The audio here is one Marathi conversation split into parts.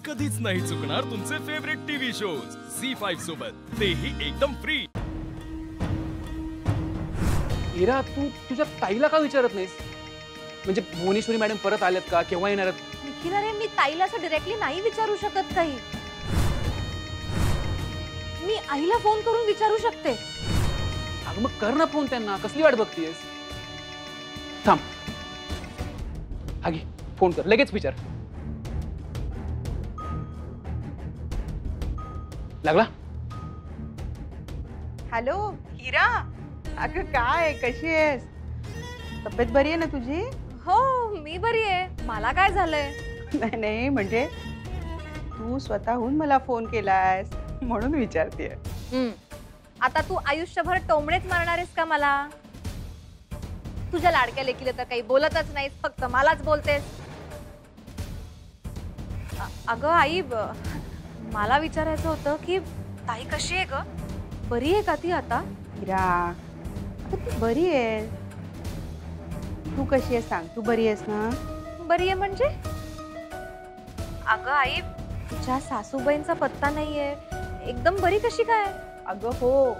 कधीच नाही चुकणार तुमचे फेवरेट टीव्ही शोज झी5 सोबत, तेही एकदम फ्री। इरा, तू तुझ्या ताईला का विचारत नाहीस? म्हणजे भुवनेश्वरी मॅडम परत आल्यात का, केव्हा येणार आहेत? निखिल, अरे मी ताईला असं डायरेक्टली नाही विचारू शकत काही। मी आईला फोन करून विचारू शकते। अगं मग कर ना फोन त्यांना, कसली वाट बघतीयस? थांब, हा घे फोन कर, लगेच विचार। लागला? हॅलो हिरा, अगं काय, कशी आहेस? तब्येत बरी आहे ना तुझी? हो, मी बरी आहे। मला काय झालंय? नाही नाही, म्हणजे तू स्वतःहून मला फोन केलायस म्हणून विचारतेय। आता तू आयुष्यभर टोमणेच मारणार आहेस का मला? तुझ्या लाडक्या लेकीला तर काही बोलतच नाहीस, फक्त मलाच बोलतेस। अगं आई, मला विचारायचं होतं की ताई कशी आहे ग? बरी आहे का ती आता? हिरा, अगं ती बरी आहे। तू कशी आहेस सांग, तू बरी आहेस ना? बरी आहे म्हणजे? अगं आई, तुझ्या सासूबाईंचा पत्ता नाहीये, एकदम बरी कशी काय? अगं हो,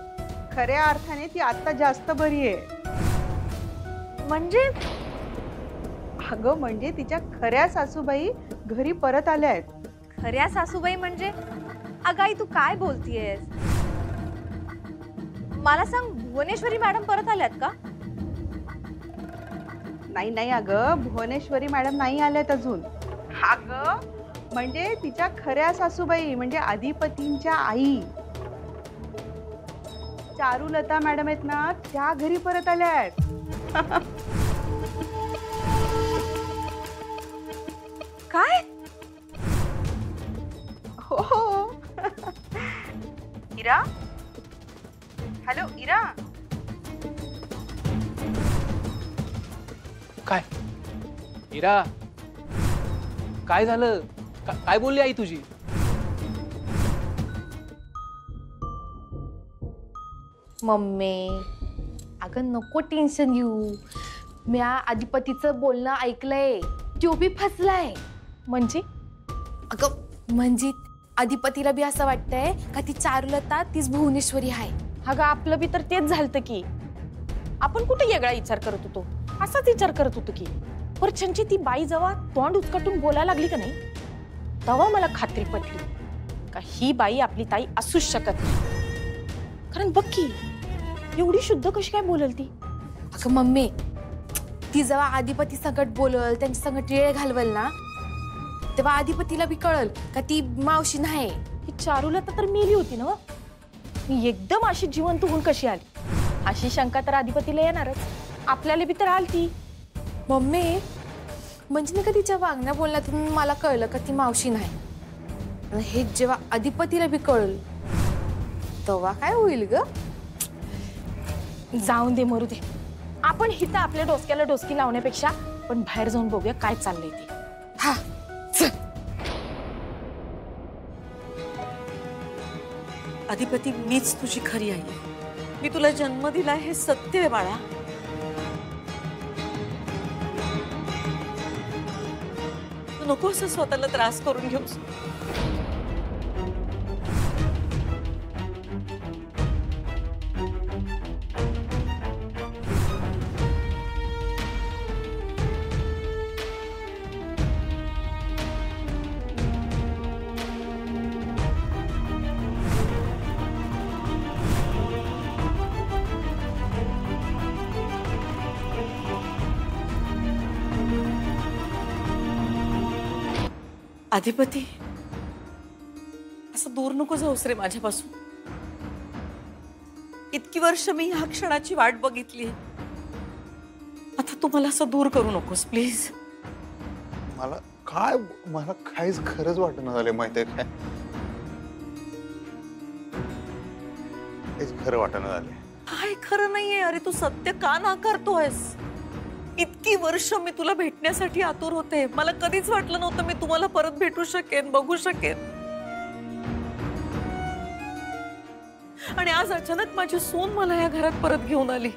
खऱ्या अर्थाने ती आता जास्त बरी आहे। म्हणजे? अगं म्हणजे तिच्या खऱ्या सासूबाई घरी परत आल्या आहेत। खऱ्या सासूबाई म्हणजे? अगं आई, तू काय बोलतीयेस? मला सांग, भुवनेश्वरी मॅडम परत आल्यात का? नाही नाही अगं, भुवनेश्वरी मॅडम नाही आल्यात अजून। अगं म्हणजे तिच्या खऱ्या सासूबाई, म्हणजे अधिपतींच्या आई चारुलता मॅडम आहेत ना, त्या घरी परत आल्या आहेत। काय? हो इरा, हॅलो इरा। काय इरा, काय झालं? काय बोलली आई तुझी? मम्मी, अगं नको टेन्शन घेऊ। मी अधिपतीचं बोलणं ऐकलंय, तो बी फसलाय। म्हणजे? अगं म्हणजे अधिपतीला बी असं वाटतंय का ती चारुलता तीच भुवनेश्वरी आहे। अगं आपलं बी तर तेच झालतं की। आपण कुठे वेगळा विचार करत होतो, असाच विचार करत होतो की। पर छंची ती बाई जेव्हा तोंड उचकटून बोलायला लागली का नाही, तेव्हा मला खात्री पटली का ही बाई आपली ताई असूच शकत नाही। कारण बघ की, एवढी शुद्ध कशी काय बोलल ती? अगं मम्मी, ती जेव्हा अधिपती संकट बोलल, त्यांच्या संकट वेळ घालवल ना, तेव्हा अधिपतीला बी कळल का ती मावशी नाही, ही चारुलता तर मेली होती ना। मी एकदम अशी जिवंत होऊन कशी आली, अशी शंका तर अधिपतीला येणारच। आपल्याला बी तर आलती। मम्मी, म्हणजे नाही का तिच्या वागण्या बोलण्यातून मला कळलं का ती मावशी नाही। हे जेव्हा अधिपतीला बी कळल तेव्हा काय होईल ग? जाऊन दे, मरू दे। आपण हिथं आपल्या डोसक्याला डोसकी लावण्यापेक्षा पण बाहेर जाऊन बघूया काय चाललंय ते। हा, अधिपती, मीच तुझी खरी आई आहे। मी तुला जन्म दिला हे सत्य आहे बाळा। तू नको असं स्वतःला त्रास करून घेऊस। अधिपती, असं दूर नको जाऊस रे माझ्यापासून। इतकी वर्ष मी ह्या क्षणाची वाट बघितली, आता तू मला असं दूर करू नकोस प्लीज। मला काहीच खरंच वाटणं झालं, माहितीये काय? काहीच खरं वाटणं झालंय। काय खरं नाहीये? अरे तू सत्य का नाकारतोयस? इतकी वर्ष मी तुला भेटण्यासाठी आतुर होते। मला कधीच वाटलं नव्हतं मी तुम्हाला परत भेटू शकेन, बघू शकेन। आणि आज अचानक माझी सून मला या घरात परत घेऊन आली।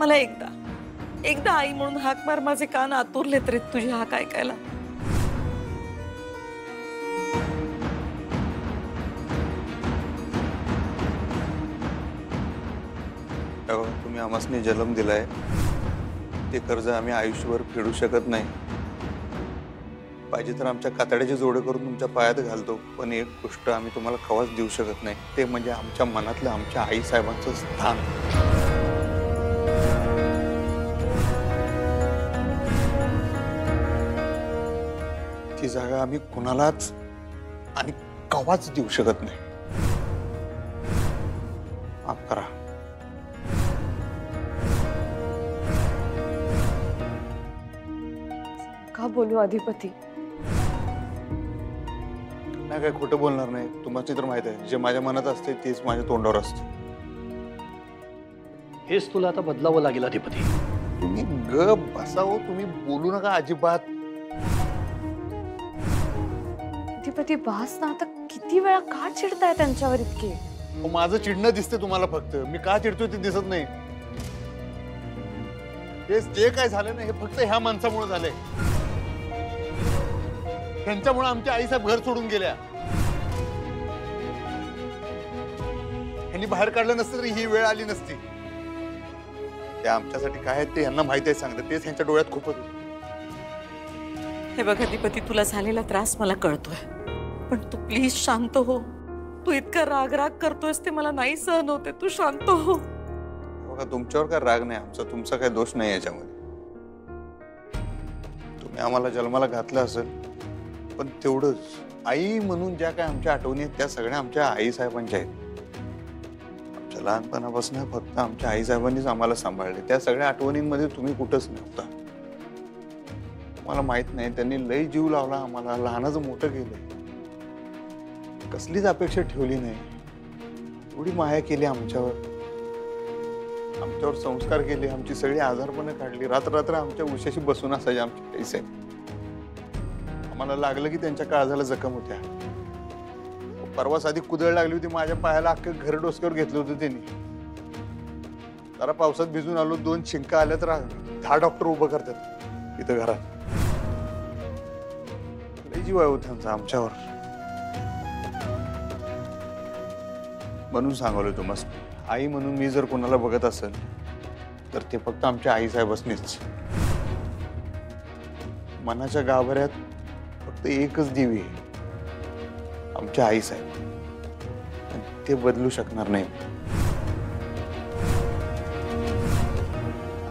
मला एकदा आई म्हणून हाक मार, माझे कान आतुरलेत रे तुझी हाक ऐकायला। तुम्ही आम्हासनी जन्म दिलाय, ते कर्ज आम्ही आयुष्यभर फेडू शकत नाही. पाहिजे तर आमच्या कातड्याचे जोडे करून तुमच्या पायात घालतो, पण एक गोष्ट आम्ही तुम्हाला कवाच देऊ शकत नाही, ते म्हणजे आमच्या मनातलं आमच्या आई साहेबांचं स्थान. ती जागा आम्ही कुणालाच आणि कवाच देऊ शकत नाही. माफ करा. का बोलू अधिपती? नाही काय खोटं बोलणार नाही. तुम्हाला तर माहित आहे, जे माझ्या मनात असते तेच माझ्या तोंडावर असते. हेच तुला आता बदलावं लागेल अधिपती. तुम्ही ग बसावं, तुम्ही बोलू नका अजिबात. अधिपती बास ना, आता किती वेळा का चिडताय त्यांच्यावर इतके? माझं चिडणं दिसते तुम्हाला फक्त, मी का चिडतोय ते दिसत नाही. जे काय झालं ना हे फक्त ह्या माणसामुळे झालंय. त्यांच्यामुळे आमच्या आईसाहेब घर सोडून गेल्या. ह्यांनी बाहेर काढलं नसतं तरी ही वेळ आली नसती. ते आमच्यासाठी काय आहे ते यांना माहिती आहे, सांगतात तेच ह्यांच्या डोळ्यात खूपच. हे बघ अधिपती, तुला झालेला त्रास मला कळतोय, पण तू प्लीज शांत हो. तू इतका राग राग करतोयस ते मला नाही सहन होते. तू शांत हो. बघा, तुमच्यावर काय राग नाही आमचा, तुमचा काय दोष नाही याच्यामध्ये. तुम्ही आम्हाला जन्माला घातलं असेल, पण तेवढंच आई म्हणून ज्या काय आमच्या आठवणी आहेत त्या सगळ्या आमच्या आई साहेबांच्या आहेत. आमच्या लहानपणापासून फक्त आमच्या आई साहेबांनीच आम्हाला सांभाळले. त्या सगळ्या आठवणींमध्ये तुम्ही कुठंच नव्हता. मला माहित नाही, त्यांनी लई जीव लावला आम्हाला, लहानाचं मोठं केलंय. कसलीच अपेक्षा ठेवली नाही. एवढी माया केली आमच्यावर संस्कार केले, आमची सगळी आजारपणं काढली. रात्र रात्र आमच्या उशाशी बसून असायचे आमचे आई साहेब. आम्हाला लागलं की त्यांच्या काळजाला जखम होत्या. परवा साधी कुदळ लागली होती माझ्या पायाला, अख्खं घर डोसक्यावर घेतलं होतं त्यांनी. जरा पावसात भिजून आलो, 2 शिंका आल्या तर 10 डॉक्टर उभं करतात इथं घरात. लई जीव आहे त्यांचा आमच्यावर. म्हणून सांगवलं तुम्हाला, आई म्हणून मी जर कोणाला बघत असेल तर ते फक्त आमच्या आई साहेबांनीच. मनाच्या गाभाऱ्यात फक्त एकच दिवी आहे, आमच्या आई साहेब. ते बदलू शकणार नाही.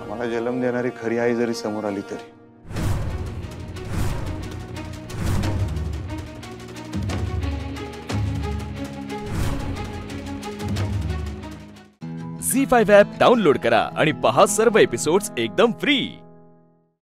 आम्हाला जन्म देणारी खरी आई जरी समोर आली तरी. झी5 ॲप डाउनलोड करा आणि पहा सर्व एपिसोड्स एकदम फ्री.